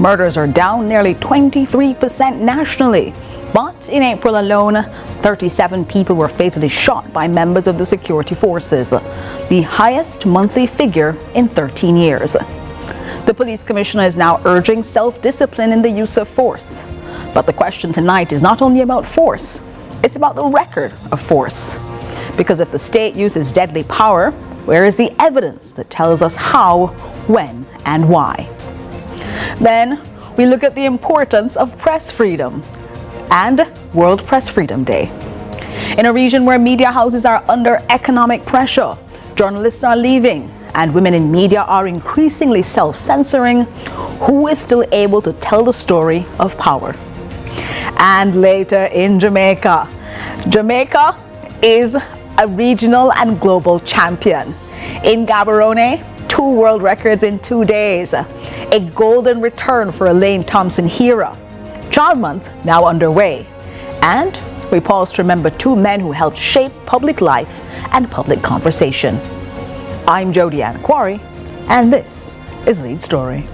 Murders are down nearly 23% nationally. But in April alone, 37 people were fatally shot by members of the security forces, the highest monthly figure in 13 years. The police commissioner is now urging self-discipline in the use of force. But the question tonight is not only about force, it's about the record of force. Because if the state uses deadly power, where is the evidence that tells us how, when, and why? Then we look at the importance of press freedom and World Press Freedom Day. In a region where media houses are under economic pressure, journalists are leaving, and women in media are increasingly self-censoring, who is still able to tell the story of power? And later in Jamaica. Jamaica is a regional and global champion. In Gaborone, 2 world records in 2 days. A golden return for Elaine Thompson-Hira. Child Month now underway. And we pause to remember 2 men who helped shape public life and public conversation. I'm Jodianne Quarry, and this is Lead Story.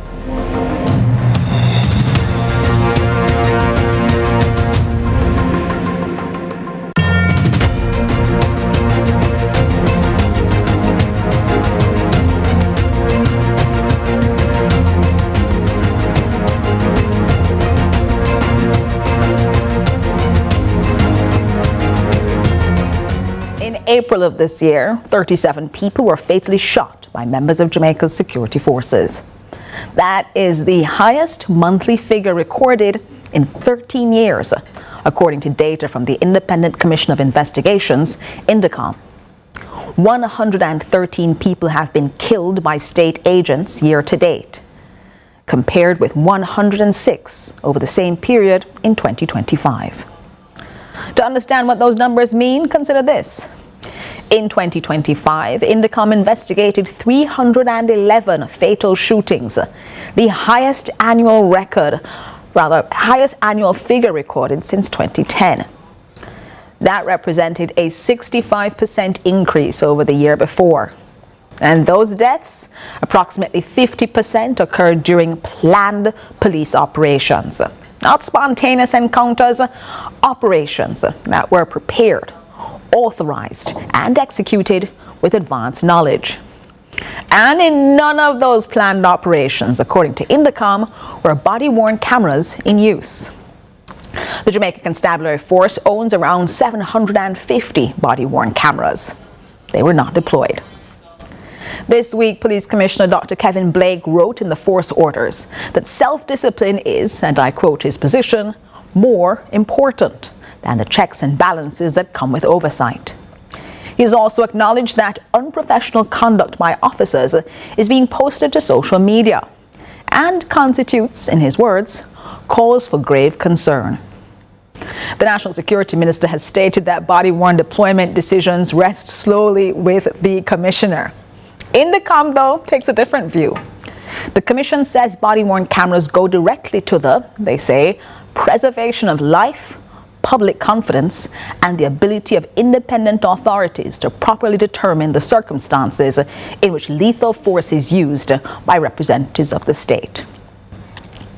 April of this year, 37 people were fatally shot by members of Jamaica's security forces. That is the highest monthly figure recorded in 13 years, according to data from the Independent Commission of Investigations, INDECOM. 113 people have been killed by state agents year to date, compared with 106 over the same period in 2025. To understand what those numbers mean, consider this. In 2025, INDECOM investigated 311 fatal shootings, the highest annual figure recorded since 2010. That represented a 65% increase over the year before. And those deaths, approximately 50% occurred during planned police operations. Not spontaneous encounters, operations that were prepared, authorized, and executed with advanced knowledge. And in none of those planned operations, according to INDECOM, were body-worn cameras in use. The Jamaica Constabulary Force owns around 750 body-worn cameras. They were not deployed. This week, Police Commissioner Dr. Kevin Blake wrote in the force orders that self-discipline is, and I quote his position, more important than the checks and balances that come with oversight. He has also acknowledged that unprofessional conduct by officers is being posted to social media and constitutes, in his words, cause for grave concern. The National Security Minister has stated that body-worn deployment decisions rest solely with the Commissioner. INDECOM, though, takes a different view. The Commission says body-worn cameras go directly to the, they say, preservation of life, public confidence, and the ability of independent authorities to properly determine the circumstances in which lethal force is used by representatives of the state.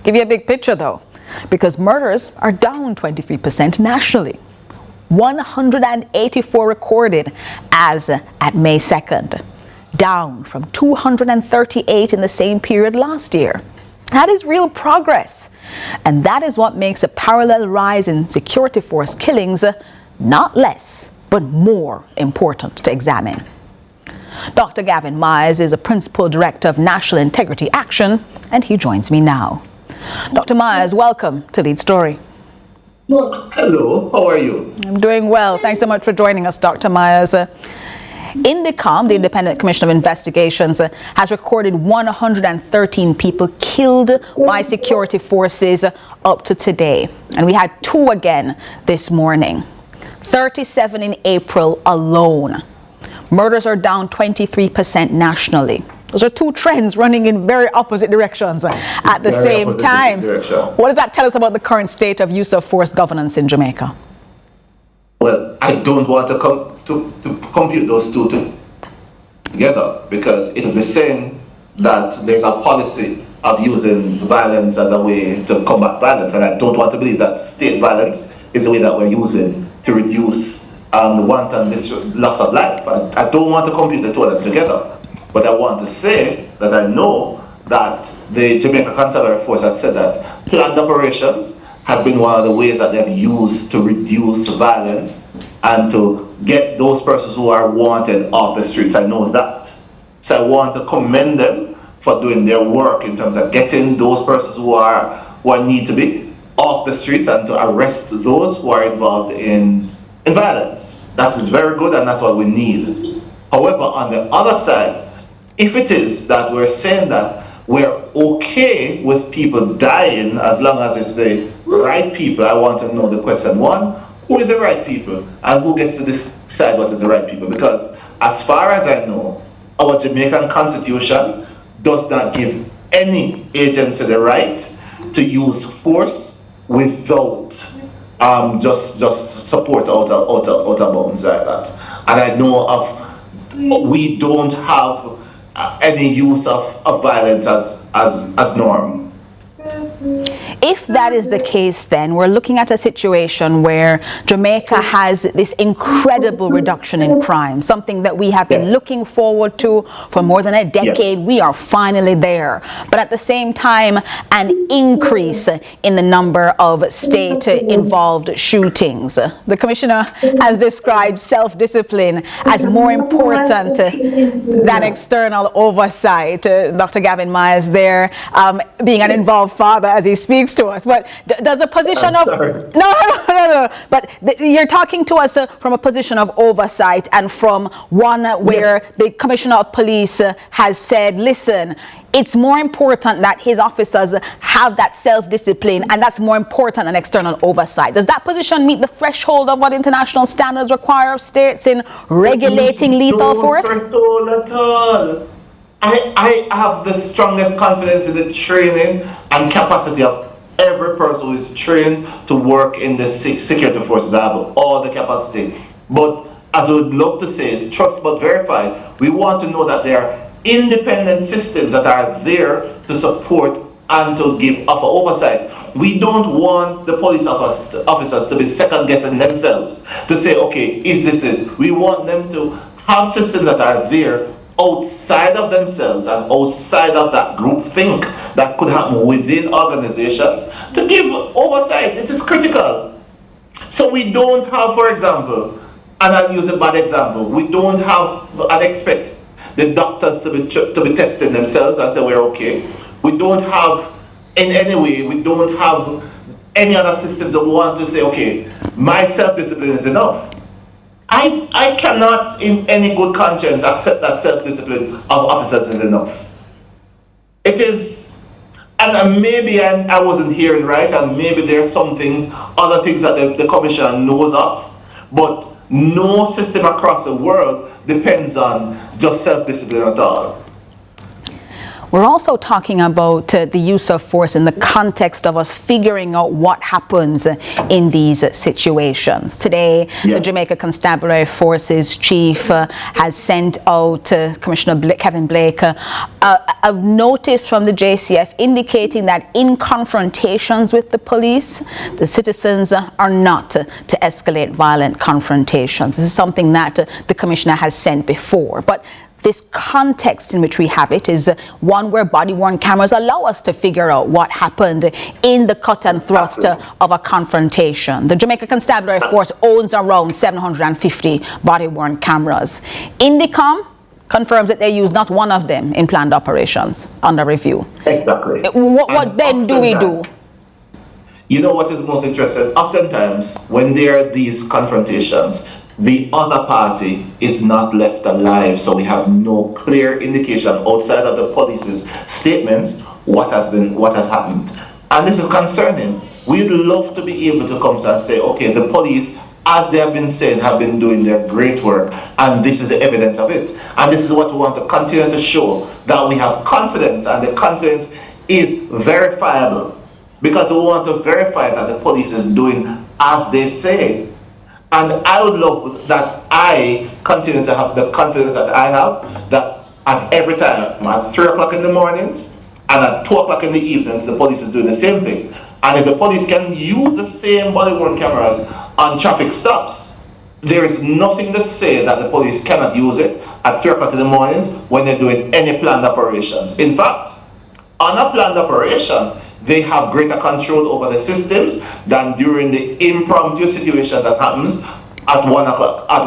Give you a big picture, though, because murders are down 23% nationally. 184 recorded as at May 2nd, down from 238 in the same period last year. That is real progress. And that is what makes a parallel rise in security force killings not less, but more important to examine. Dr. Gavin Myers is a Principal Director of National Integrity Action, and he joins me now. Dr. Myers, welcome to Lead Story. Well, hello, how are you? I'm doing well. Thanks so much for joining us, Dr. Myers. INDECOM, the Independent Commission of Investigations, has recorded 113 people killed by security forces up to today. And we had 2 again this morning. 37 in April alone. Murders are down 23% nationally. Those are 2 trends running in very opposite directions at the same time. What does that tell us about the current state of use of force governance in Jamaica? Well, I don't want to compute those 2 together, because it will be saying that there's a policy of using violence as a way to combat violence, and I don't want to believe that state violence is the way that we're using to reduce the wanton loss of life. I don't want to compute the two of them together, but I want to say that I know that the Jamaica Constabulary Force has said that planned operations has been one of the ways that they've used to reduce violence and to get those persons who are wanted off the streets. I know that. So I want to commend them for doing their work in terms of getting those persons who need to be off the streets and to arrest those who are involved in violence. That's very good, and that's what we need. However, on the other side, if it is that we're saying that we're okay with people dying as long as it's the right people, I want to know the question one, who is the right people and who gets to decide what is the right people? Because as far as I know, our Jamaican Constitution does not give any agency the right to use force without just support out of bounds like that. And I know we don't have any use of violence as norm. If that is the case, then we're looking at a situation where Jamaica has this incredible reduction in crime, something that we have been looking forward to for more than a decade. Yes. We are finally there. But at the same time, an increase in the number of state-involved shootings. The Commissioner has described self-discipline as more important than external oversight. Dr. Gavin Myers there, being an involved father as he speaks to us, but does a position no, but you're talking to us from a position of oversight and from one where the Commissioner of Police has said, listen, it's more important that his officers have that self-discipline, and that's more important than external oversight. Does that position meet the threshold of what international standards require of states in regulating lethal force? At all. I have the strongest confidence in the training and capacity of every person who is trained to work in the security forces. I have all the capacity. But as I would love to say, is trust but verify. We want to know that there are independent systems that are there to support and to offer oversight. We don't want the police officers to be second guessing themselves to say, okay, is this it? We want them to have systems that are there outside of themselves and outside of that group think that could happen within organizations to give oversight. It is critical. So we don't have, for example, and I'll use a bad example, we don't have and expect the doctors to be testing themselves and say we're okay. We don't have, in any way, we don't have any other systems that we want to say, okay, my self-discipline is enough. I cannot, in any good conscience, accept that self-discipline of officers is enough. It is, and maybe I wasn't hearing right, and maybe there's some things, other things that the Commissioner knows of, but no system across the world depends on just self-discipline at all. We're also talking about the use of force in the context of us figuring out what happens in these situations. Today, the Jamaica Constabulary Forces Chief has sent out Commissioner Kevin Blake a notice from the JCF indicating that in confrontations with the police, the citizens are not to escalate violent confrontations. This is something that the Commissioner has sent before. But this context in which we have it is one where body-worn cameras allow us to figure out what happened in the cut and thrust of a confrontation. The Jamaica Constabulary Force owns around 750 body-worn cameras. Indicom confirms that they use not one of them in planned operations under review. Exactly. What then do we do? You know what is most interesting? Oftentimes, when there are these confrontations, the other party is not left alive, so we have no clear indication outside of the police's statements what has happened. And this is concerning. We'd love to be able to come and say, okay, the police, as they have been saying, have been doing their great work, and this is the evidence of it. And this is what we want to continue to show, that we have confidence, and the confidence is verifiable, because we want to verify that the police is doing as they say. And I would love that I continue to have the confidence that I have, that at every time, at 3 o'clock in the mornings, and at 2 o'clock in the evenings, the police is doing the same thing. And if the police can use the same body-worn cameras on traffic stops, there is nothing that says that the police cannot use it at 3 o'clock in the mornings when they're doing any planned operations. In fact, on a planned operation, they have greater control over the systems than during the impromptu situation that happens at 1 o'clock, at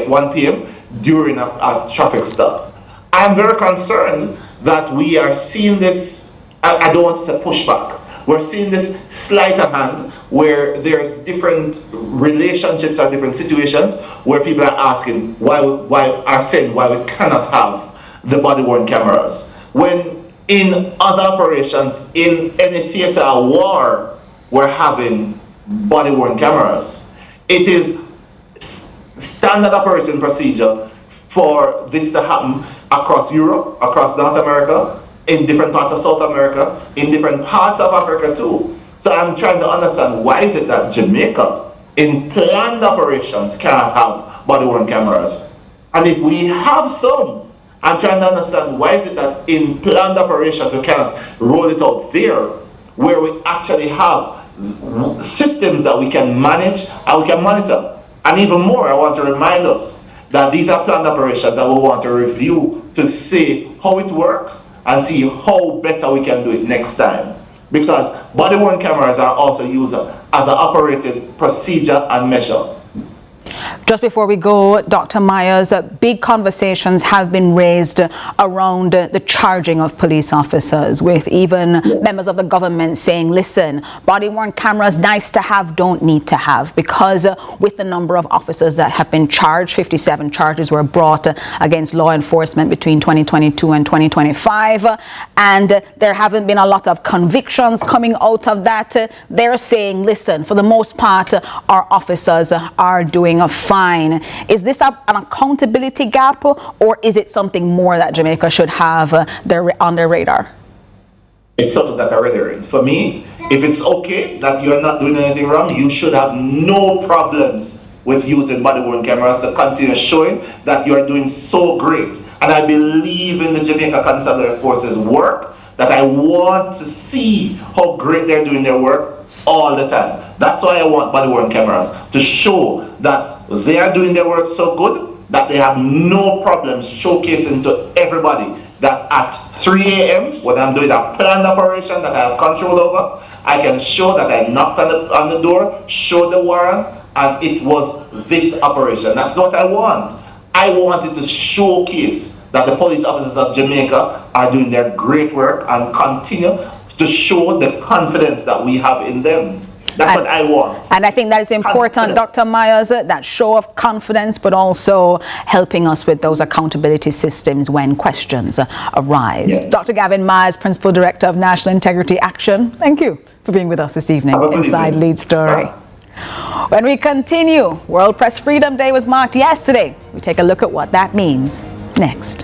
1 p.m. during a traffic stop. I'm very concerned that we are seeing this, I don't want to say pushback, we're seeing this sleight of hand where there's different relationships or different situations where people are asking why we cannot have the body-worn cameras. When in other operations, in any theater of war, we're having body-worn cameras. It is standard operating procedure for this to happen across Europe, across North America, in different parts of South America, in different parts of Africa too. So I'm trying to understand, why is it that Jamaica, in planned operations, can't have body-worn cameras? And if we have some, I'm trying to understand, why is it that in planned operations we cannot roll it out there, where we actually have systems that we can manage and we can monitor. And even more, I want to remind us that these are planned operations that we want to review to see how it works and see how better we can do it next time. Because body-worn cameras are also used as an operated procedure and measure. Just before we go, Dr. Myers, big conversations have been raised around the charging of police officers, with even members of the government saying, listen, body-worn cameras, nice to have, don't need to have, because with the number of officers that have been charged, 57 charges were brought against law enforcement between 2022 and 2025, and there haven't been a lot of convictions coming out of that. They're saying, listen, for the most part, our officers are doing fine. Is this an accountability gap, or is it something more that Jamaica should have on their radar? It's something that I radar. For me, if it's okay that you're not doing anything wrong, you should have no problems with using body-worn cameras to continue showing that you're doing so great. And I believe in the Jamaica Constabulary Force's work, that I want to see how great they're doing their work all the time. That's why I want body-worn cameras, to show that they are doing their work so good that they have no problems showcasing to everybody that at 3 a.m. when I'm doing a planned operation that I have control over, I can show that I knocked on the door, show the warrant, and it was this operation. That's what I want. I wanted to showcase that the police officers of Jamaica are doing their great work and continue to show the confidence that we have in them. That's what I want. And I think that is important, Dr. Myers, that show of confidence, but also helping us with those accountability systems when questions arise. Yes. Dr. Gavin Myers, Principal Director of National Integrity Action, thank you for being with us this evening inside Lead Story. When we continue, World Press Freedom Day was marked yesterday. We take a look at what that means next.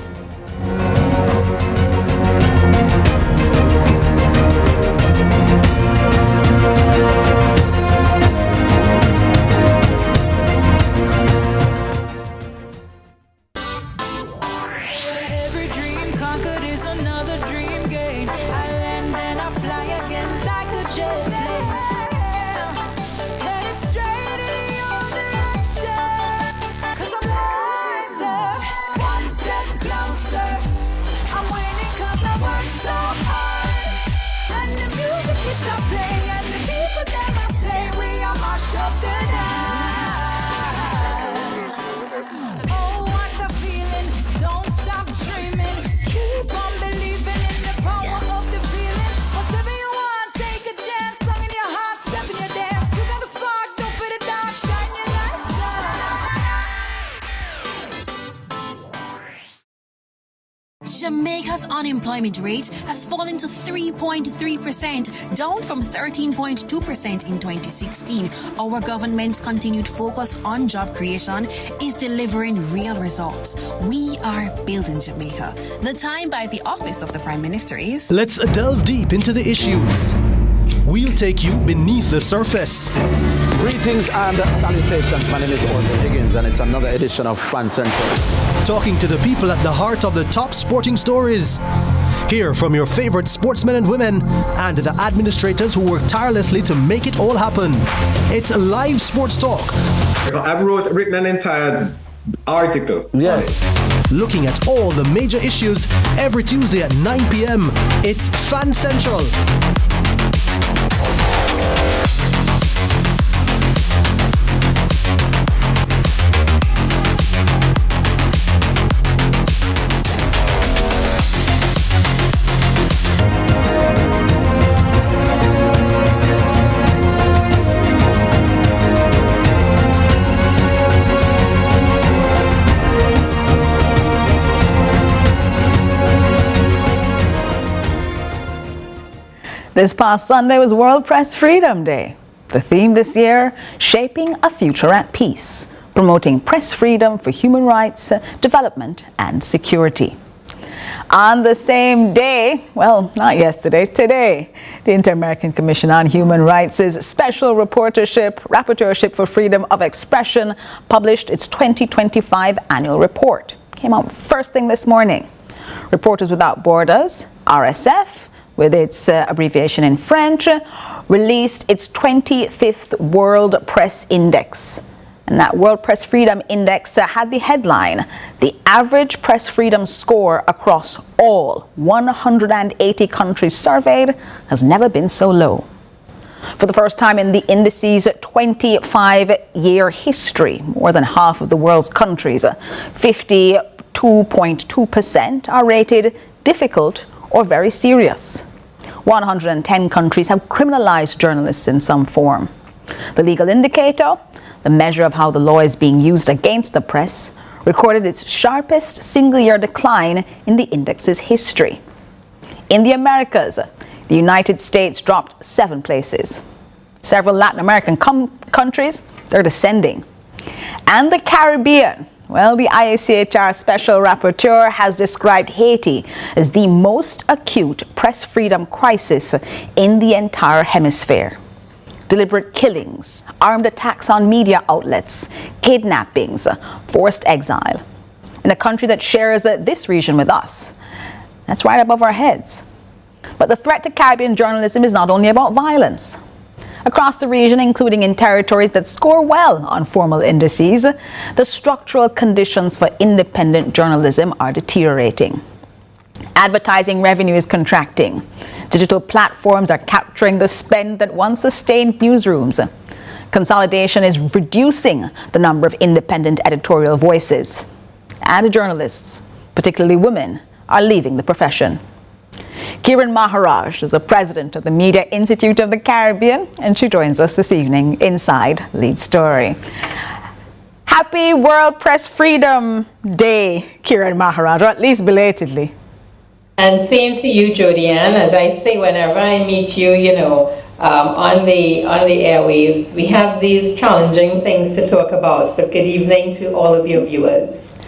Jamaica's unemployment rate has fallen to 3.3%, down from 13.2% in 2016. Our government's continued focus on job creation is delivering real results. We are building Jamaica. The time by the Office of the Prime Minister is... Let's delve deep into the issues. We'll take you beneath the surface. Greetings and salutations. My name is Orville Higgins, and it's another edition of Fan Central. talking to the people at the heart of the top sporting stories. Hear from your favorite sportsmen and women and the administrators who work tirelessly to make it all happen. It's live sports talk. I've written an entire article. Yeah. Looking at all the major issues every Tuesday at 9 p.m. It's Fan Central. This past Sunday was World Press Freedom Day. The theme this year, Shaping a Future at Peace, promoting press freedom for human rights, development and security. On the same day, well, not yesterday, today, the Inter-American Commission on Human Rights' Special Rapporteurship for Freedom of Expression published its 2025 annual report. Came out first thing this morning. Reporters Without Borders, RSF, with its abbreviation in French, released its 25th World Press Index. And that World Press Freedom Index had the headline, "The average press freedom score across all 180 countries surveyed has never been so low." For the first time in the indice's 25-year history, more than half of the world's countries, 52.2%, are rated difficult or very serious. 110 countries have criminalized journalists in some form. The legal indicator, the measure of how the law is being used against the press, recorded its sharpest single-year decline in the index's history. In the Americas, the United States dropped 7 places. Several Latin American countries, they're descending. And the Caribbean, well, the IACHR Special Rapporteur has described Haiti as the most acute press freedom crisis in the entire hemisphere. Deliberate killings, armed attacks on media outlets, kidnappings, forced exile. In a country that shares this region with us. That's right above our heads. But the threat to Caribbean journalism is not only about violence. Across the region, including in territories that score well on formal indices, the structural conditions for independent journalism are deteriorating. Advertising revenue is contracting. Digital platforms are capturing the spend that once sustained newsrooms. Consolidation is reducing the number of independent editorial voices. And journalists, particularly women, are leaving the profession. Kiran Maharaj is the president of the Media Institute of the Caribbean, and she joins us this evening inside Lead Story. Happy World Press Freedom Day, Kiran Maharaj, or at least belatedly. And same to you, Jodianne. As I say whenever I meet you, on the airwaves, we have these challenging things to talk about. But good evening to all of your viewers.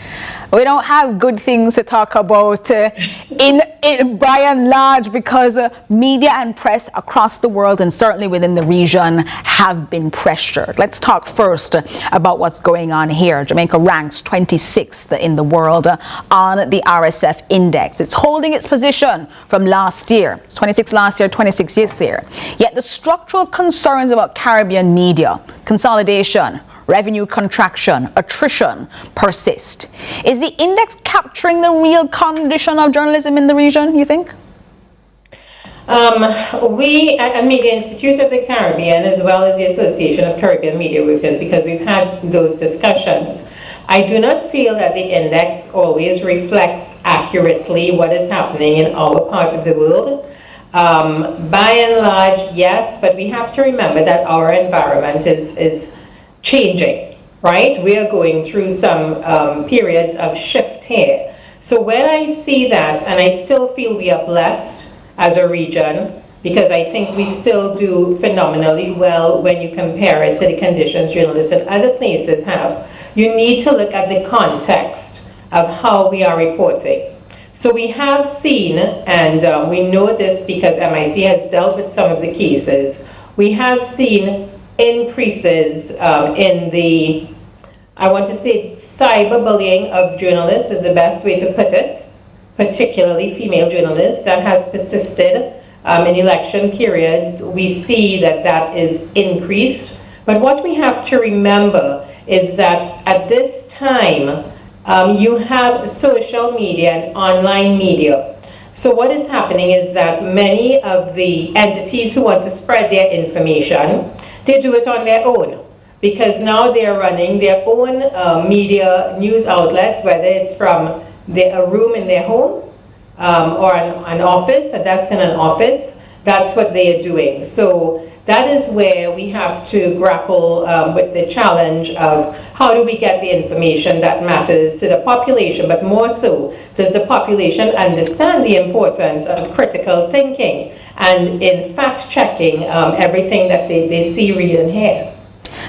We don't have good things to talk about by and large because media and press across the world and certainly within the region have been pressured. Let's talk first about what's going on here. Jamaica ranks 26th in the world on the RSF index. It's holding its position from last year. It's 26 last year, 26 this year. Yet the structural concerns about Caribbean media, consolidation, revenue contraction, attrition persist. Is the index capturing the real condition of journalism in the region, you think? We at Media Institute of the Caribbean, as well as the Association of Caribbean Media Workers, because we've had those discussions, I do not feel that the index always reflects accurately what is happening in our part of the world. By and large, yes, but we have to remember that our environment is changing, right? We are going through some periods of shift here. So when I see that, and I still feel we are blessed as a region, because I think we still do phenomenally well when you compare it to the conditions journalists in other places have, you need to look at the context of how we are reporting. So we have seen, and we know this because MIC has dealt with some of the cases, we have seen increases in the I want to say cyberbullying of journalists is the best way to put it, particularly female journalists, that has persisted in election periods. We see that that is increased. But what we have to remember is that at this time, you have social media and online media. So what is happening is that many of the entities who want to spread their information, they do it on their own, because now they're running their own media news outlets, whether it's from a room in their home or an office, a desk in an office. That's what they are doing. So that is where we have to grapple with the challenge of how do we get the information that matters to the population, but more so, does the population understand the importance of critical thinking and in fact-checking everything that they see, read, and hear?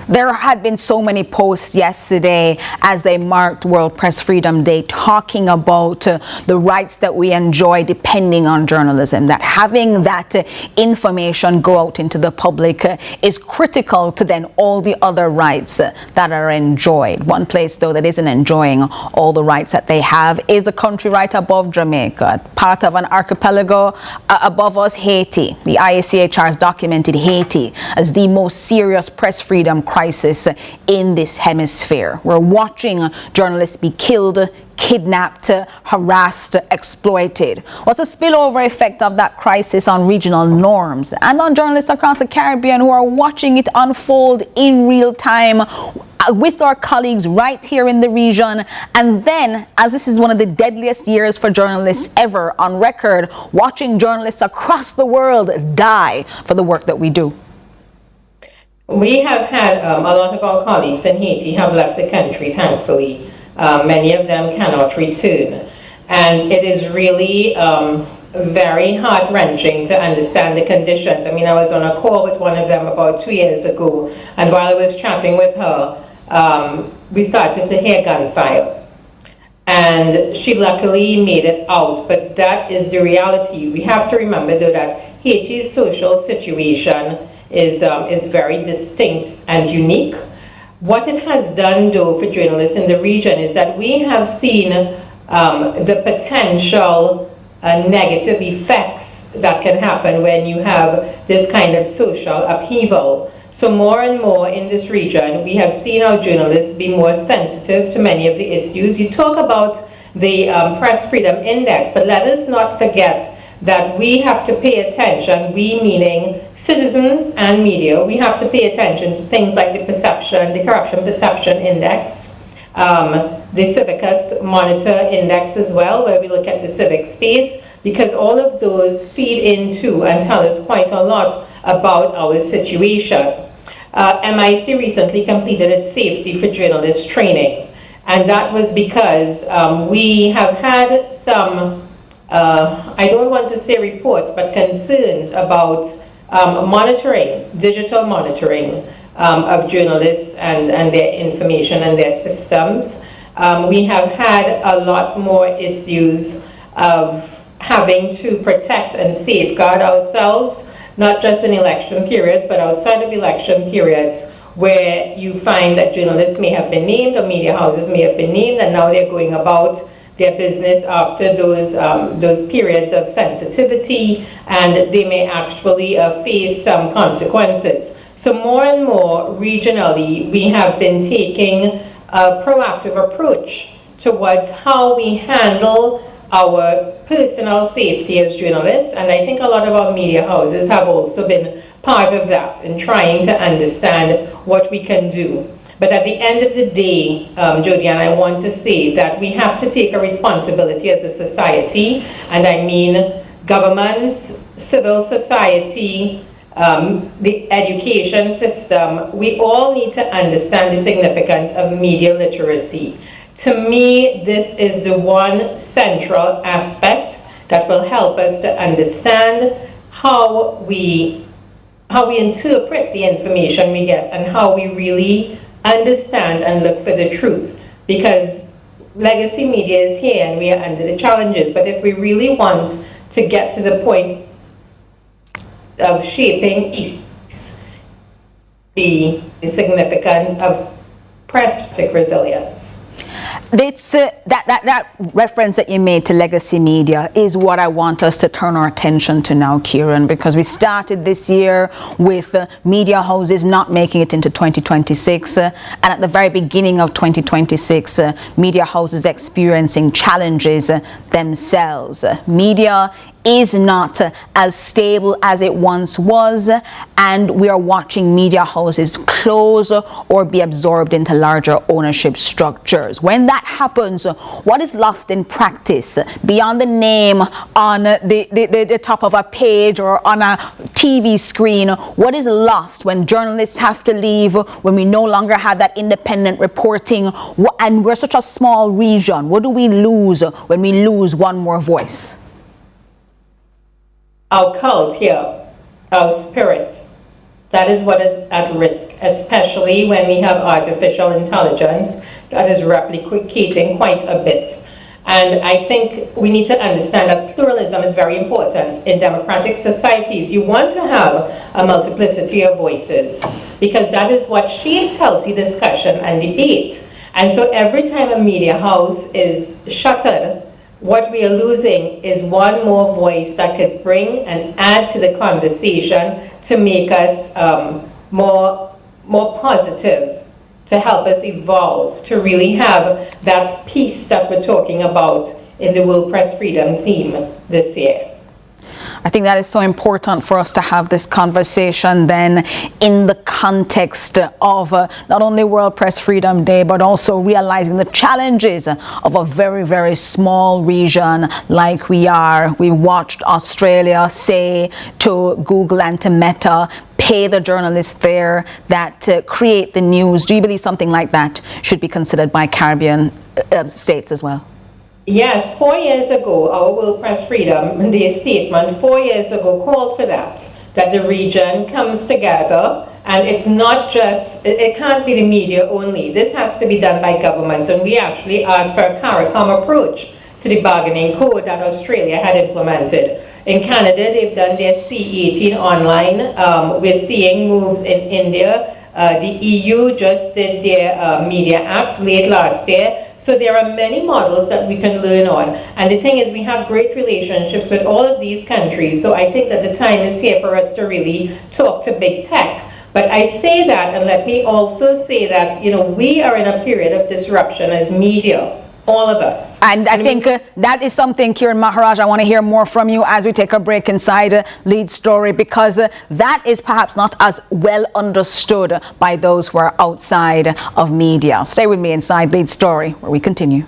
There had been so many posts yesterday as they marked World Press Freedom Day talking about the rights that we enjoy depending on journalism, that having that information go out into the public is critical to then all the other rights that are enjoyed. One place, though, that isn't enjoying all the rights that they have is the country right above Jamaica, part of an archipelago above us, Haiti. The IACHR has documented Haiti as the most serious press freedom crisis in this hemisphere. We're watching journalists be killed, kidnapped, harassed, exploited. What's the spillover effect of that crisis on regional norms and on journalists across the Caribbean who are watching it unfold in real time with our colleagues right here in the region? And then, as this is one of the deadliest years for journalists ever on record, watching journalists across the world die for the work that we do. We have had a lot of our colleagues in Haiti have left the country, thankfully. Many of them cannot return. And it is really very heart-wrenching to understand the conditions. I mean, I was on a call with one of them about 2 years ago, and while I was chatting with her, we started to hear gunfire. And she luckily made it out, but that is the reality. We have to remember, though, that Haiti's social situation is very distinct and unique. What it has done, though, for journalists in the region is that we have seen the potential negative effects that can happen when you have this kind of social upheaval. So more and more in this region, we have seen our journalists be more sensitive to many of the issues. You talk about the Press Freedom Index, but let us not forget that we have to pay attention, we meaning citizens and media, we have to pay attention to things like the Corruption Perception Index, the Civicus Monitor Index as well, where we look at the civic space, because all of those feed into and tell us quite a lot about our situation. MIC recently completed its Safety for Journalists training, and that was because we have had some I don't want to say reports, but concerns about monitoring, digital monitoring of journalists and their information and their systems. We have had a lot more issues of having to protect and safeguard ourselves, not just in election periods, but outside of election periods, where you find that journalists may have been named or media houses may have been named, and now they're going about their business after those periods of sensitivity, and they may actually face some consequences. So more and more regionally, we have been taking a proactive approach towards how we handle our personal safety as journalists, and I think a lot of our media houses have also been part of that in trying to understand what we can do. But at the end of the day, Jody, and I want to say that we have to take a responsibility as a society, and I mean governments, civil society, the education system. We all need to understand the significance of media literacy. To me, this is the one central aspect that will help us to understand how we interpret the information we get and how we really understand and look for the truth, because legacy media is here and we are under the challenges. But if we really want to get to the point of shaping the significance of press resilience. It's, that reference that you made to legacy media is what I want us to turn our attention to now, Kieran, because we started this year with media houses not making it into 2026, and at the very beginning of 2026, media houses experiencing challenges themselves. Media is not as stable as it once was, and we are watching media houses close or be absorbed into larger ownership structures. When that happens, what is lost in practice beyond the name on the top of a page or on a TV screen? What is lost when journalists have to leave, when we no longer have that independent reporting, and we're such a small region? What do we lose when we lose one more voice? Our culture, our spirit, that is what is at risk, especially when we have artificial intelligence that is replicating quite a bit. And I think we need to understand that pluralism is very important in democratic societies. You want to have a multiplicity of voices because that is what shapes healthy discussion and debate. And so every time a media house is shuttered, what we are losing is one more voice that could bring and add to the conversation to make us more positive, to help us evolve, to really have that peace that we're talking about in the World Press Freedom theme this year. I think that is so important for us to have this conversation then in the context of not only World Press Freedom Day, but also realizing the challenges of a very, very small region like we are. We watched Australia say to Google and to Meta, pay the journalists there that create the news. Do you believe something like that should be considered by Caribbean states as well? Yes, 4 years ago, our World Press Freedom Day statement 4 years ago called for that the region comes together, and it's not just, it can't be the media only. This has to be done by governments, and we actually asked for a CARICOM approach to the bargaining code that Australia had implemented. In Canada, they've done their C18 online. We're seeing moves in India. The EU just did their Media Act late last year. So there are many models that we can learn on. And the thing is, we have great relationships with all of these countries. So I think that the time is here for us to really talk to big tech. But I say that, and let me also say that, you know, we are in a period of disruption as media. All of us. And I think that is something, Kieran Maharaj, I want to hear more from you as we take a break inside Lead Story, because that is perhaps not as well understood by those who are outside of media. Stay with me inside Lead Story, where we continue.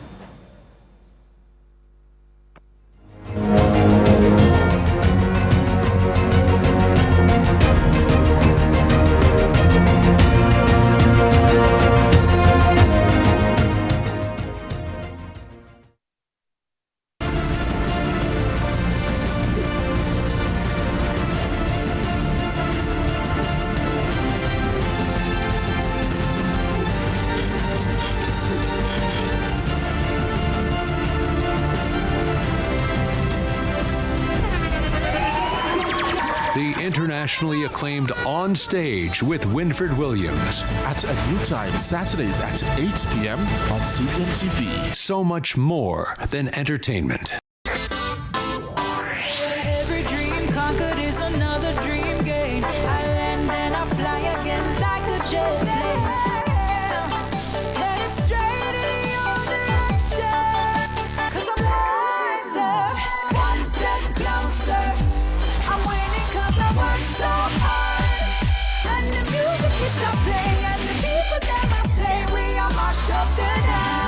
The internationally acclaimed On Stage with Winfred Williams. At a new time, Saturdays at 8 p.m. on CVM TV. So much more than entertainment. Every dream conquered is another dream gained. I land and I fly again like a jet plane. Headed straight in your direction. 'Cause I'm wiser, one step closer. I'm winning 'cause I work so hard. And the music keeps on playing, and the people that I say we are march up the night.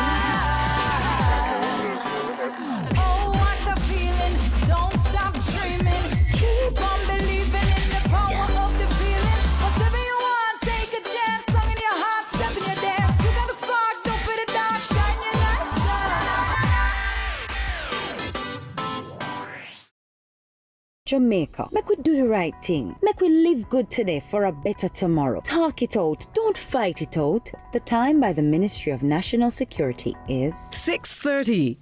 Oh, what a feeling! Don't stop dreaming. Keep on believing in the power of the feeling. Whatever you want, take a chance. Song in your heart, step in your dance. You got a spark, don't put it down. Shine your lights Jamaica, make we do the right thing. Make we live good today for a better tomorrow. Talk it out, don't fight it out. The time by the Ministry of National Security is 6:30.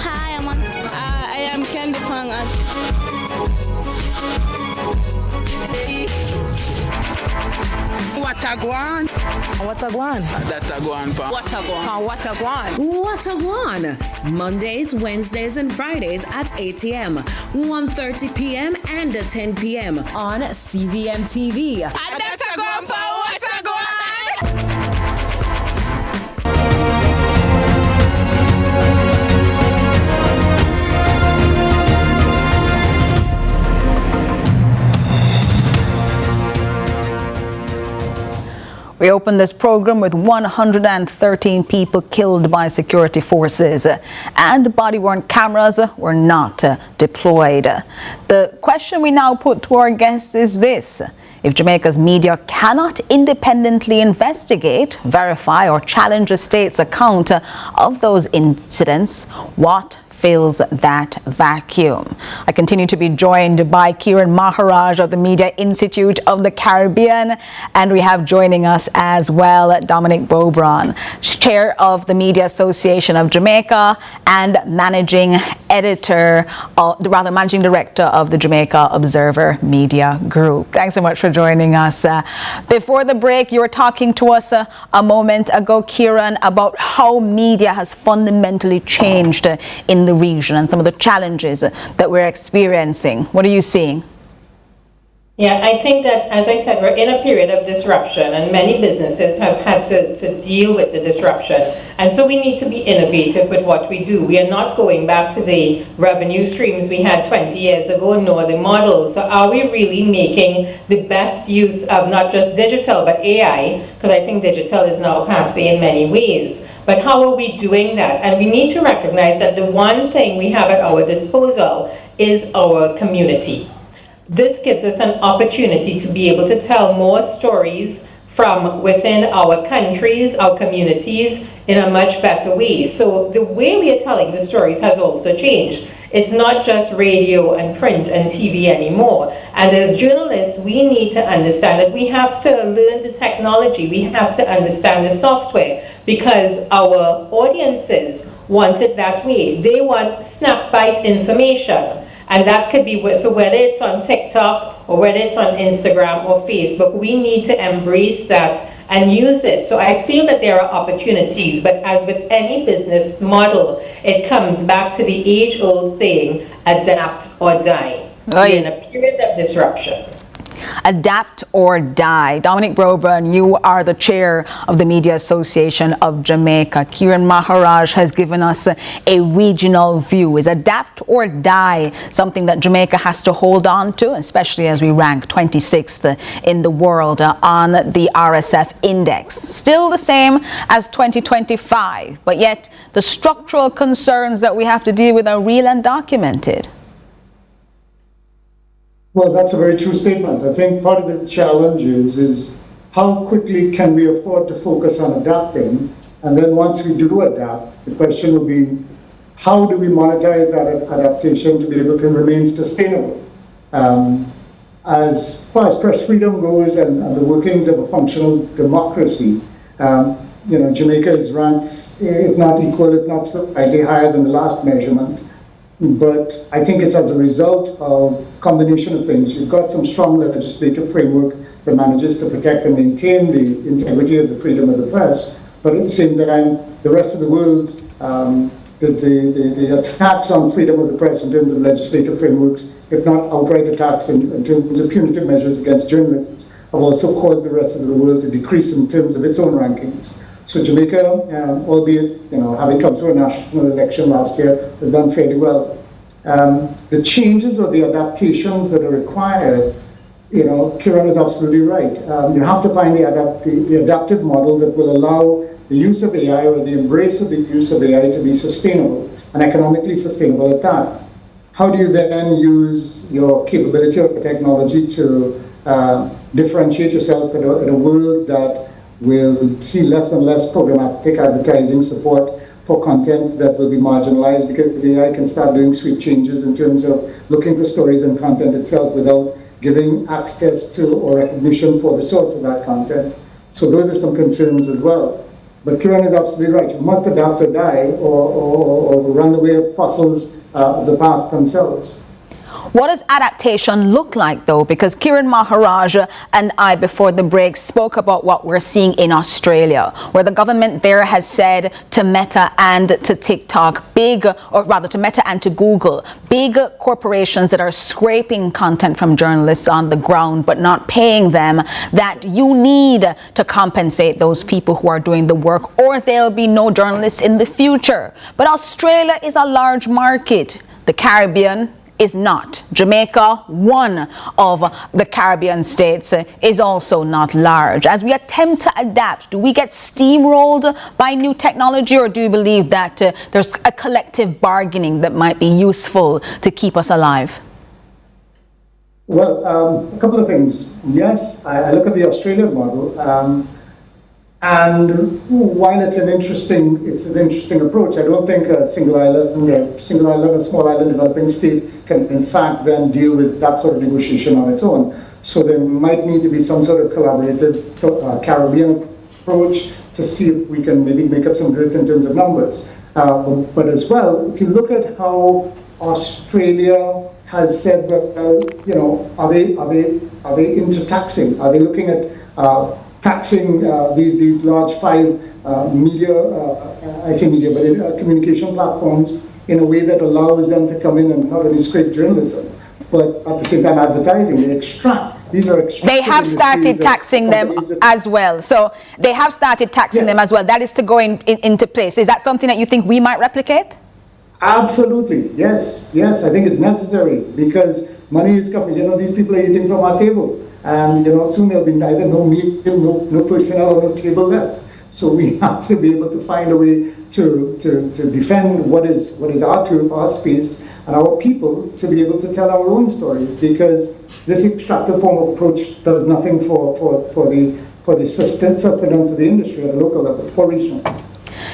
Hi, I am Candy Pang. What a guan? What's a guan? That's a guan. What a guan? What a guan? What a guan? Mondays, Wednesdays, and Fridays at 8 a.m., 1:30 p.m., and 10 p.m. on CVM TV. That's a guan, what a guan? We opened this program with 113 people killed by security forces, and body-worn cameras were not deployed. The question we now put to our guests is this: if Jamaica's media cannot independently investigate, verify, or challenge a state's account of those incidents, what fills that vacuum? I continue to be joined by Kiran Maharaj of the Media Institute of the Caribbean, and we have joining us as well Dominic Bobron, Chair of the Media Association of Jamaica and Managing Director of the Jamaica Observer Media Group. Thanks so much for joining us. Before the break, you were talking to us a moment ago, Kiran, about how media has fundamentally changed in the region and some of the challenges that we're experiencing. What are you seeing? Yeah, I think that, as I said, we're in a period of disruption, and many businesses have had to deal with the disruption. And so we need to be innovative with what we do. We are not going back to the revenue streams we had 20 years ago, nor the models. So are we really making the best use of not just digital, but AI? Because I think digital is now passé in many ways. But how are we doing that? And we need to recognize that the one thing we have at our disposal is our community. This gives us an opportunity to be able to tell more stories from within our countries, our communities, in a much better way. So the way we are telling the stories has also changed. It's not just radio and print and TV anymore. And as journalists, we need to understand that we have to learn the technology. We have to understand the software, because our audiences want it that way. They want snap bite information. And that could be, so whether it's on TikTok or whether it's on Instagram or Facebook, we need to embrace that and use it. So I feel that there are opportunities, but as with any business model, it comes back to the age-old saying, adapt or die. We're in a period of disruption. Adapt or die. Dominic Bobron, you are the chair of the Media Association of Jamaica. Kiran Maharaj has given us a regional view. Is adapt or die something that Jamaica has to hold on to, especially as we rank 26th in the world on the RSF index? Still the same as 2025, but yet the structural concerns that we have to deal with are real and documented. Well, that's a very true statement. I think part of the challenge is how quickly can we afford to focus on adapting? And then once we do adapt, the question will be, how do we monetize that adaptation to be able to remain sustainable? As far as press freedom goes and the workings of a functional democracy, Jamaica is ranked, if not equal, if not slightly higher than the last measurement. But I think it's as a result of a combination of things. You've got some strong legislative framework that manages to protect and maintain the integrity of the freedom of the press, but at the same time, the rest of the world, the attacks on freedom of the press in terms of legislative frameworks, if not outright attacks in terms of punitive measures against journalists, have also caused the rest of the world to decrease in terms of its own rankings. So Jamaica, albeit having come through a national election last year, has done fairly well. The changes or the adaptations that are required, Kiran is absolutely right. You have to find the adaptive model that will allow the use of AI or the embrace of the use of AI to be sustainable and economically sustainable at that. How do you then use your capability or technology to differentiate yourself in a world that will see less and less programmatic advertising support for content that will be marginalized, because AI can start doing sweep changes in terms of looking for stories and content itself without giving access to or recognition for the source of that content. So those are some concerns as well. But Kiran is absolutely right. You must adapt or die or run the way of fossils of the past themselves. What does adaptation look like, though? Because Kiran Maharaj and I, before the break, spoke about what we're seeing in Australia, where the government there has said to Meta and to TikTok, to Meta and to Google, big corporations that are scraping content from journalists on the ground but not paying them, that you need to compensate those people who are doing the work, or there'll be no journalists in the future. But Australia is a large market. The Caribbean is not. Jamaica, one of the Caribbean states, is also not large. As we attempt to adapt, do we get steamrolled by new technology, or do you believe that there's a collective bargaining that might be useful to keep us alive? Well, a couple of things. Yes, I look at the Australian model, and while it's an interesting approach, I don't think a single island, a small island developing state can in fact then deal with that sort of negotiation on its own. So there might need to be some sort of collaborative Caribbean approach to see if we can maybe make up some drift in terms of numbers. But as well, if you look at how Australia has said, are they into taxing? Are they looking at taxing these large five communication platforms in a way that allows them to come in and not only scrape journalism, but at the same time advertising. They extract. They have started taxing them as well. So they have started taxing them as well. That is to go into place. Is that something that you think we might replicate? Absolutely. Yes. I think it's necessary because money is coming. These people are eating from our table. And soon there'll be neither no meat, no personnel on the table left. So we have to be able to find a way to defend what is our space and our people, to be able to tell our own stories, because this extractive form of approach does nothing for the sustenance of the industry at the local level, for regional.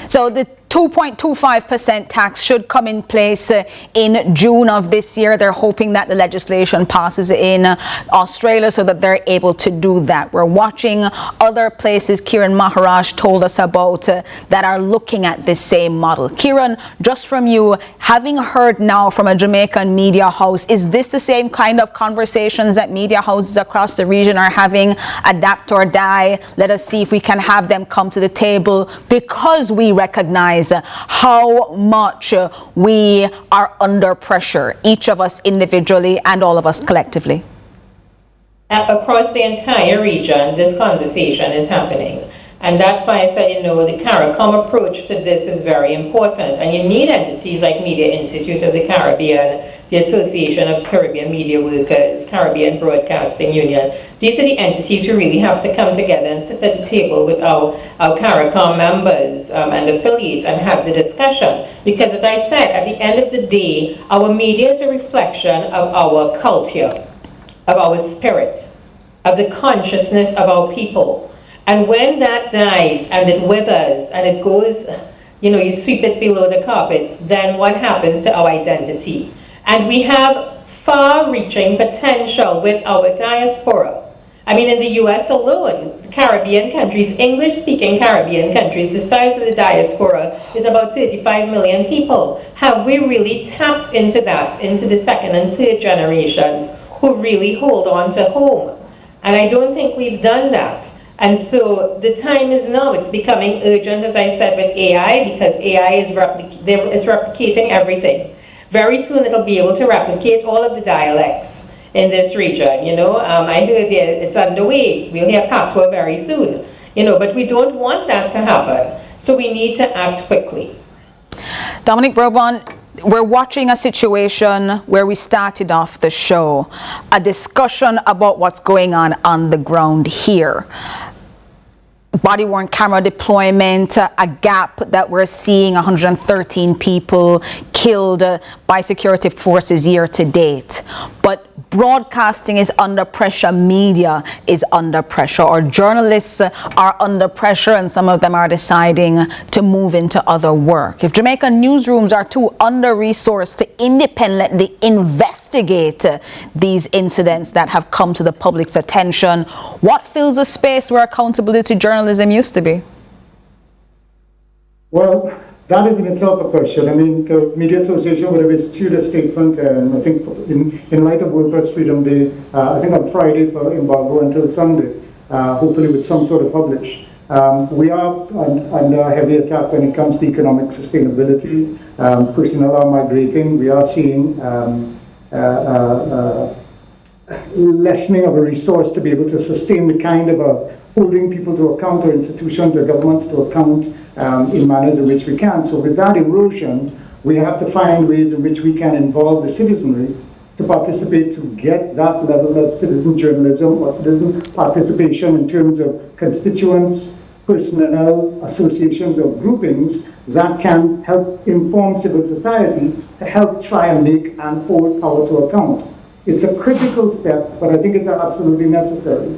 So the 2.25% tax should come in place in June of this year. They're hoping that the legislation passes in Australia so that they're able to do that. We're watching other places Kiran Maharaj told us about that are looking at this same model. Kiran, just from you, having heard now from a Jamaican media house, is this the same kind of conversations that media houses across the region are having? Adapt or die. Let us see if we can have them come to the table, because we recognize how much we are under pressure, each of us individually and all of us collectively. Across the entire region, this conversation is happening. And that's why I said, the CARICOM approach to this is very important. And you need entities like Media Institute of the Caribbean, the Association of Caribbean Media Workers, Caribbean Broadcasting Union. These are the entities who really have to come together and sit at the table with our CARICOM members and affiliates and have the discussion. Because as I said, at the end of the day, our media is a reflection of our culture, of our spirit, of the consciousness of our people. And when that dies and it withers and it goes, you sweep it below the carpet, then what happens to our identity? And we have far-reaching potential with our diaspora. I mean, in the US alone, Caribbean countries, English-speaking Caribbean countries, the size of the diaspora is about 35 million people. Have we really tapped into that, into the second and third generations who really hold on to home? And I don't think we've done that. And so the time is now. It's becoming urgent, as I said, with AI, because AI is replicating everything. Very soon it'll be able to replicate all of the dialects in this region. I heard it's underway. We'll hear patois very soon. But we don't want that to happen. So we need to act quickly. Dominic Brobon, we're watching a situation where we started off the show, a discussion about what's going on the ground here. Body-worn camera deployment, a gap that we're seeing, 113 people killed by security forces year to date. But broadcasting is under pressure, media is under pressure, or journalists are under pressure, and some of them are deciding to move into other work. If Jamaican newsrooms are too under-resourced to independently investigate these incidents that have come to the public's attention, what fills the space where accountability journalism used to be? Well, that is in itself a question. I mean, the Media Association would have issued a statement, and I think in light of World Press Freedom Day, I think on Friday for embargo until Sunday, hopefully with some sort of publish. We are under heavy attack when it comes to economic sustainability. Personnel are migrating. We are seeing lessening of a resource to be able to sustain the kind of holding people to account or institutions or governments to account in manners in which we can. So with that erosion, we have to find ways in which we can involve the citizenry to participate to get that level of citizen journalism or citizen participation in terms of constituents, personnel, associations or groupings that can help inform civil society to help try and make and hold power to account. It's a critical step, but I think it's absolutely necessary.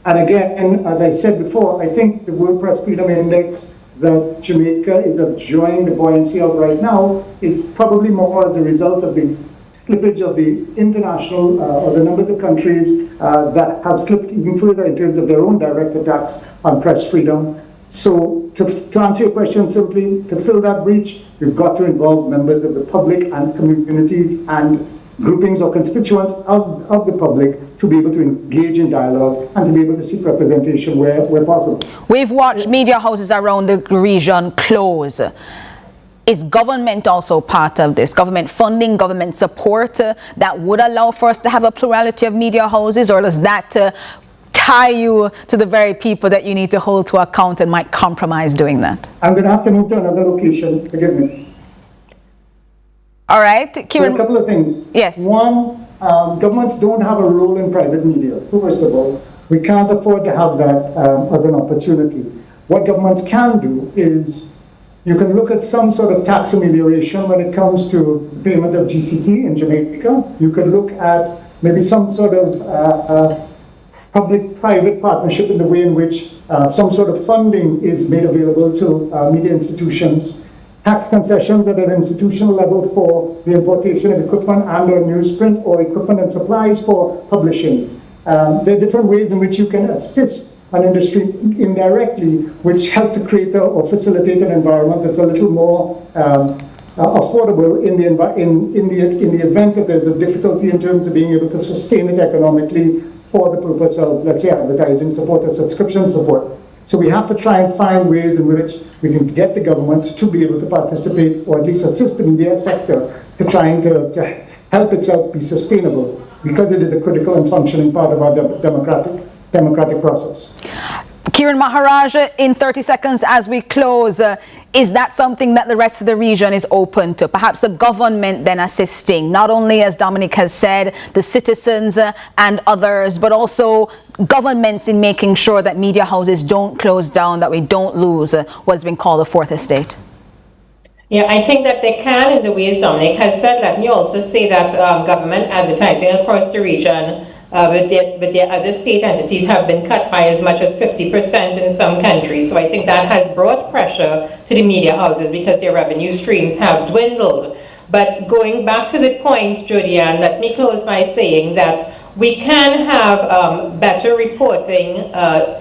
And again, as I said before, I think the World Press Freedom Index that Jamaica is enjoying the buoyancy of right now is probably more as a result of the slippage of the international or the number of countries that have slipped even further in terms of their own direct attacks on press freedom. So to answer your question simply, to fill that breach, we've got to involve members of the public and community and groupings or constituents of the public to be able to engage in dialogue and to be able to seek representation where possible. We've watched media houses around the region close. Is government also part of this? Government funding, government support that would allow for us to have a plurality of media houses, or does that tie you to the very people that you need to hold to account and might compromise doing that? I'm going to have to move to another location, forgive me. All right, Kieran. A couple of things. Yes. One, governments don't have a role in private media. First of all, we can't afford to have that as an opportunity. What governments can do is you can look at some sort of tax amelioration when it comes to payment of GCT in Jamaica. You could look at maybe some sort of public-private partnership in the way in which some sort of funding is made available to media institutions. Tax concessions at an institutional level for the importation of equipment and or newsprint or equipment and supplies for publishing. There are different ways in which you can assist an industry indirectly, which help to create or facilitate an environment that's a little more affordable in the event of the difficulty in terms of being able to sustain it economically for the purpose of, let's say, advertising support or subscription support. So we have to try and find ways in which we can get the government to be able to participate or at least assist the media sector to trying to help itself be sustainable, because it is a critical and functioning part of our democratic process. Kieran Maharaj, in 30 seconds as we close, is that something that the rest of the region is open to? Perhaps the government then assisting, not only, as Dominic has said, the citizens and others, but also governments in making sure that media houses don't close down, that we don't lose what's been called the fourth estate? Yeah, I think that they can in the ways Dominic has said. Let me also say that government advertising across the region with their other state entities have been cut by as much as 50% in some countries. So I think that has brought pressure to the media houses because their revenue streams have dwindled. But going back to the point, Jodianne, let me close by saying that we can have better reporting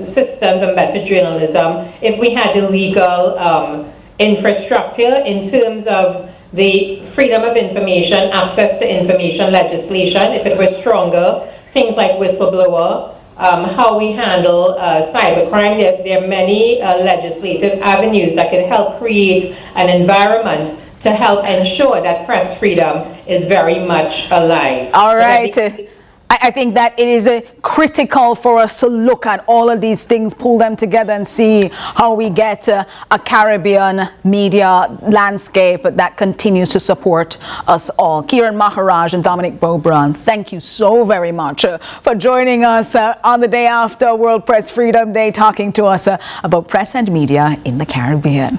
systems and better journalism if we had the legal infrastructure in terms of the freedom of information, access to information legislation, if it was stronger, things like whistleblower, how we handle cybercrime. There are many legislative avenues that can help create an environment to help ensure that press freedom is very much alive. All right. I think that it is critical for us to look at all of these things, pull them together and see how we get a Caribbean media landscape that continues to support us all. Kieran Maharaj and Dominic Beaubrun, thank you so very much for joining us on the day after World Press Freedom Day, talking to us about press and media in the Caribbean.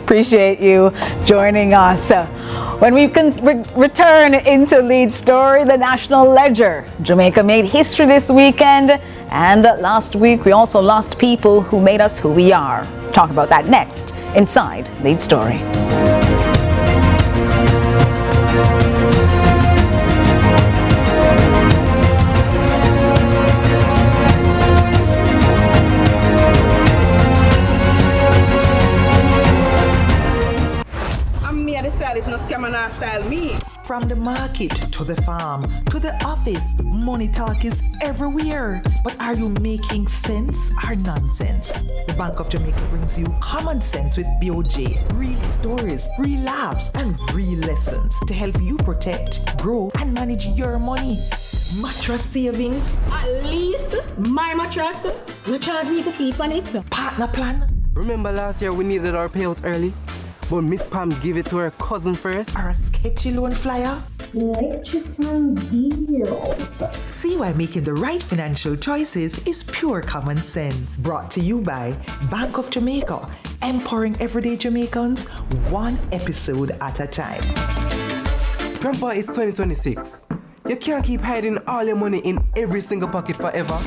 Appreciate you joining us. When we can return into Lead Story, the National Ledger. Jamaica made history this weekend, and last week we also lost people who made us who we are. Talk about that next inside Lead Story. man not style me. From the market to the farm to the office, money talk is everywhere. But are you making sense or nonsense? The Bank of Jamaica brings you common sense with BOJ. Real stories, real laughs, and real lessons to help you protect, grow, and manage your money. Mattress savings. At least my mattress. You charge me to sleep on it. Partner plan. Remember last year we needed our payouts early? But Miss Pam gave it to her cousin first. Or a sketchy loan flyer. Electrifying deals. See why making the right financial choices is pure common sense. Brought to you by Bank of Jamaica, empowering everyday Jamaicans one episode at a time. Grandpa, it's 2026. You can't keep hiding all your money in every single pocket forever.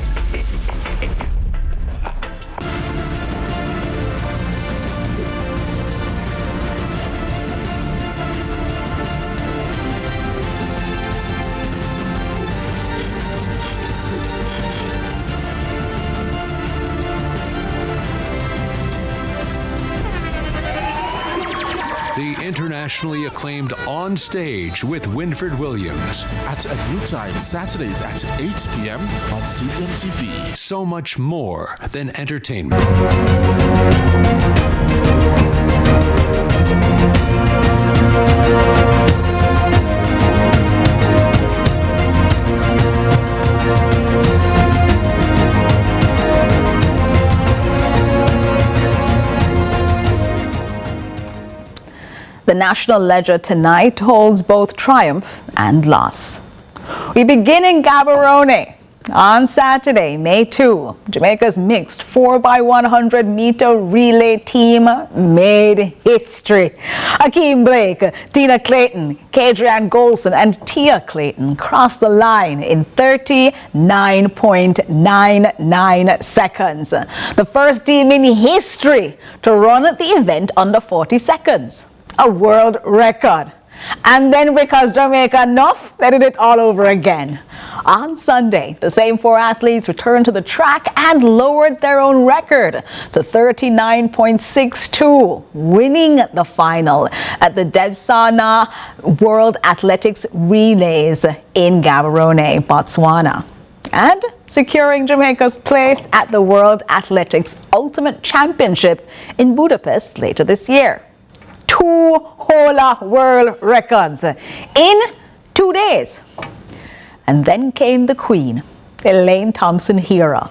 The internationally acclaimed On Stage with Winfred Williams. At a new time, Saturdays at 8 p.m. on CVM TV. So much more than entertainment. The National Ledger tonight holds both triumph and loss. We begin in Gaborone. On Saturday, May 2, Jamaica's mixed 4x100 meter relay team made history. Akeem Blake, Tina Clayton, Kadrian Golson, and Tia Clayton crossed the line in 39.99 seconds. The first team in history to run the event under 40 seconds. A world record. And then because Jamaica enough, they did it all over again. On Sunday, the same four athletes returned to the track and lowered their own record to 39.62, winning the final at the Debsana World Athletics Relays in Gaborone, Botswana, and securing Jamaica's place at the World Athletics Ultimate Championship in Budapest later this year. 2 whole world records in 2 days. And then came the queen, Elaine Thompson-Herah,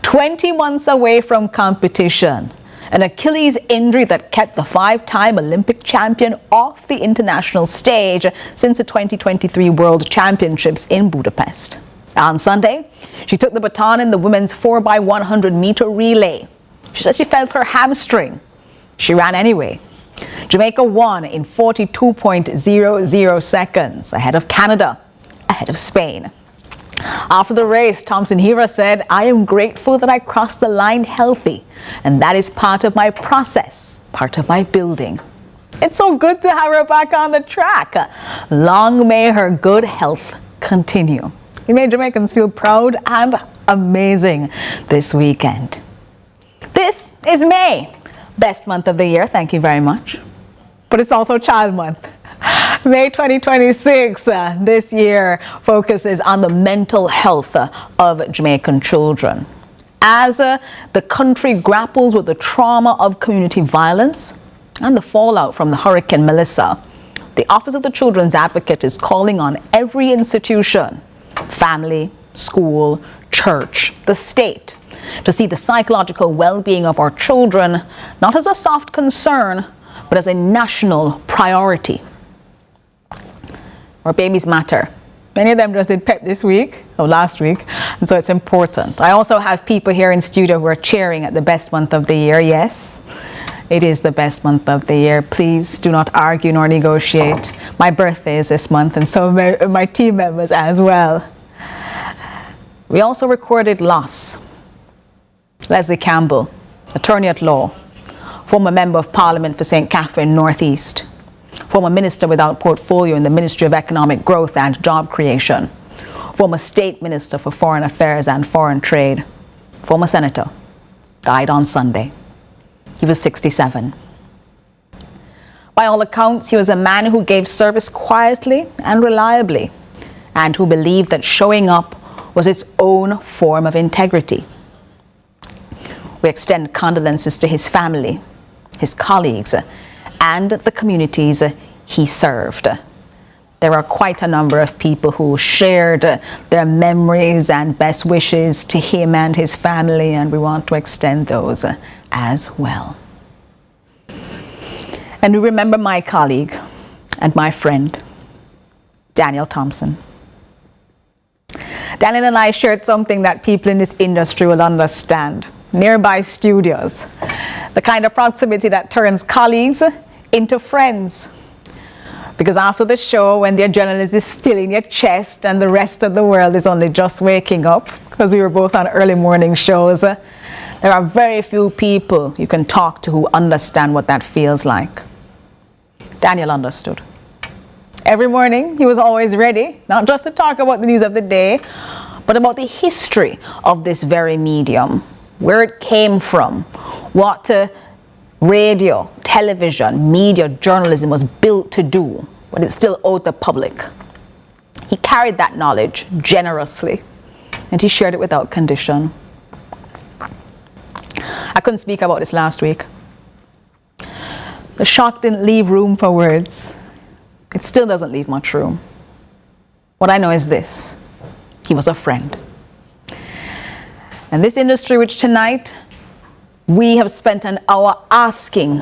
20 months away from competition, an Achilles injury that kept the 5-time Olympic champion off the international stage since the 2023 World Championships in Budapest. On Sunday, she took the baton in the women's 4x100 meter relay. She said she felt her hamstring. She ran anyway. Jamaica won in 42.00 seconds, ahead of Canada, ahead of Spain. After the race, Thompson-Herah said, "I am grateful that I crossed the line healthy, and that is part of my process, part of my building." It's so good to have her back on the track. Long may her good health continue. It made Jamaicans feel proud and amazing this weekend. This is May. Best month of the year, thank you very much. But it's also Child Month. May 2026 this year focuses on the mental health of Jamaican children. As the country grapples with the trauma of community violence and the fallout from the Hurricane Melissa, the Office of the Children's Advocate is calling on every institution, family, school, church, the state, to see the psychological well-being of our children not as a soft concern, but as a national priority. Our babies matter. Many of them just did PEP this week, or last week, and so it's important. I also have people here in studio who are cheering at the best month of the year. Yes, it is the best month of the year. Please do not argue nor negotiate. My birthday is this month, and so my team members as well. We also recorded loss. Leslie Campbell, attorney at law, former member of Parliament for St. Catherine Northeast, former minister without portfolio in the Ministry of Economic Growth and Job Creation, former state minister for Foreign Affairs and Foreign Trade, former senator, died on Sunday. He was 67. By all accounts, he was a man who gave service quietly and reliably, and who believed that showing up was its own form of integrity. We extend condolences to his family, his colleagues, and the communities he served. There are quite a number of people who shared their memories and best wishes to him and his family, and we want to extend those as well. And we remember my colleague and my friend, Daniel Thompson. Daniel and I shared something that people in this industry will understand. Nearby studios. The kind of proximity that turns colleagues into friends. Because after the show, when the adrenaline is still in your chest and the rest of the world is only just waking up, because we were both on early morning shows, there are very few people you can talk to who understand what that feels like. Daniel understood. Every morning, he was always ready, not just to talk about the news of the day, but about the history of this very medium, where it came from, what radio, television, media, journalism was built to do, but it's still owed the public. He carried that knowledge generously, and he shared it without condition. I couldn't speak about this last week. The shock didn't leave room for words. It still doesn't leave much room. What I know is this: he was a friend. And this industry, which tonight we have spent an hour asking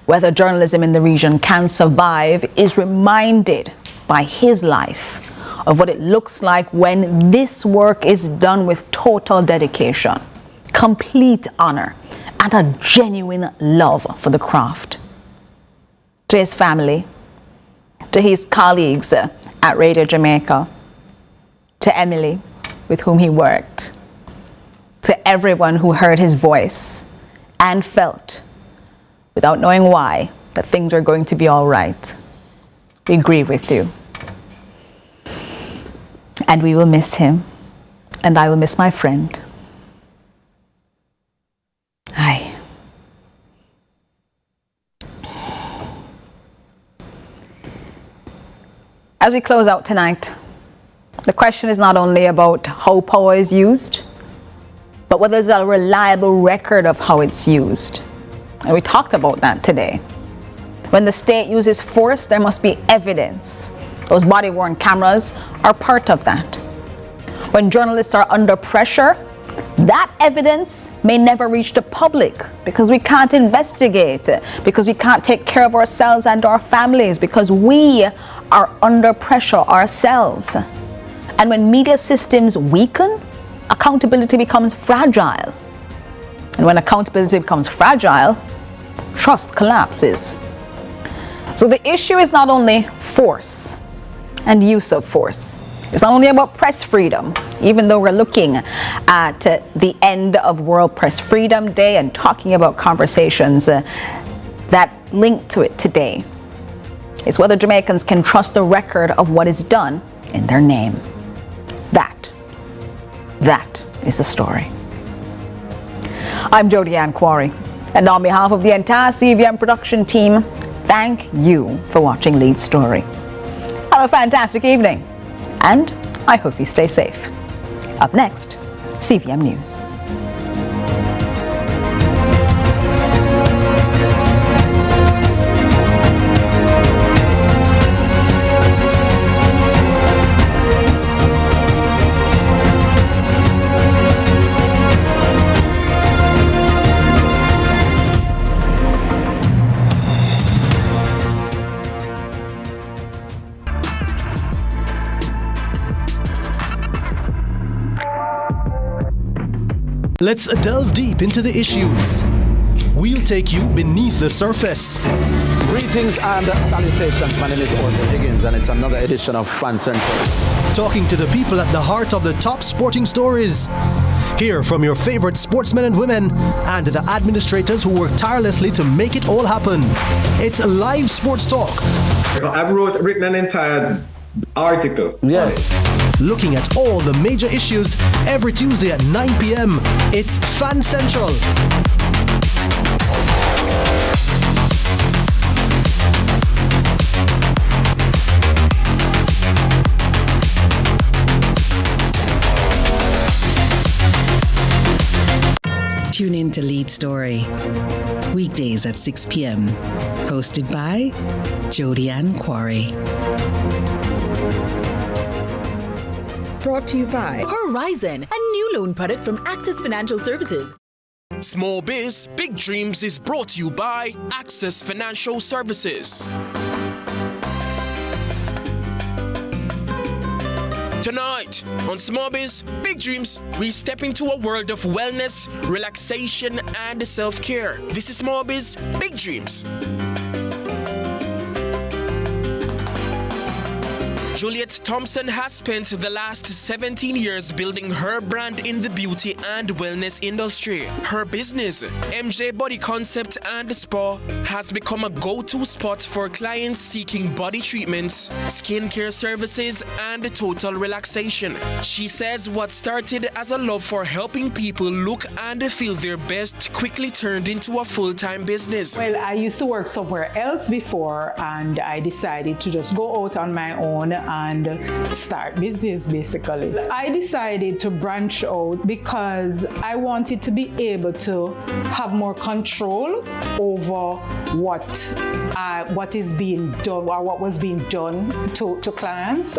whether journalism in the region can survive, is reminded by his life of what it looks like when this work is done with total dedication, complete honor, and a genuine love for the craft. To his family, to his colleagues at Radio Jamaica, to Emily, with whom he worked, to everyone who heard his voice and felt, without knowing why, that things are going to be all right. We grieve with you. And we will miss him, and I will miss my friend. Aye. As we close out tonight, the question is not only about how power is used, but whether there's a reliable record of how it's used. And we talked about that today. When the state uses force, there must be evidence. Those body-worn cameras are part of that. When journalists are under pressure, that evidence may never reach the public because we can't investigate, because we can't take care of ourselves and our families, because we are under pressure ourselves. And when media systems weaken, accountability becomes fragile. And when accountability becomes fragile, trust collapses. So the issue is not only force and use of force. It's not only about press freedom, even though we're looking at the end of World Press Freedom Day and talking about conversations that link to it today. It's whether Jamaicans can trust the record of what is done in their name. That is the story. I'm Jody Ann Quarry, and on behalf of the entire CVM production team, thank you for watching Lead Story. Have a fantastic evening, and I hope you stay safe. Up next, CVM News. Let's delve deep into the issues. We'll take you beneath the surface. Greetings and salutations. My name is Orville Higgins, and it's another edition of Fan Central. Talking to the people at the heart of the top sporting stories. Hear from your favorite sportsmen and women and the administrators who work tirelessly to make it all happen. It's live sports talk. I've written an entire article. Yes. Looking at all the major issues every Tuesday at 9 p.m. It's Fan Central. Tune in to Lead Story, weekdays at 6 p.m. Hosted by Jody Ann Quarry. Brought to you by Horizon, a new loan product from Access Financial Services. Small Biz, Big Dreams is brought to you by Access Financial Services. Tonight, on Small Biz, Big Dreams, we step into a world of wellness, relaxation, and self-care. This is Small Biz, Big Dreams. Juliet Thompson has spent the last 17 years building her brand in the beauty and wellness industry. Her business, MJ Body Concept and Spa, has become a go-to spot for clients seeking body treatments, skincare services, and total relaxation. She says what started as a love for helping people look and feel their best quickly turned into a full-time business. Well, I used to work somewhere else before, and I decided to just go out on my own and start business basically. I decided to branch out because I wanted to be able to have more control over what is being done or what was being done to clients.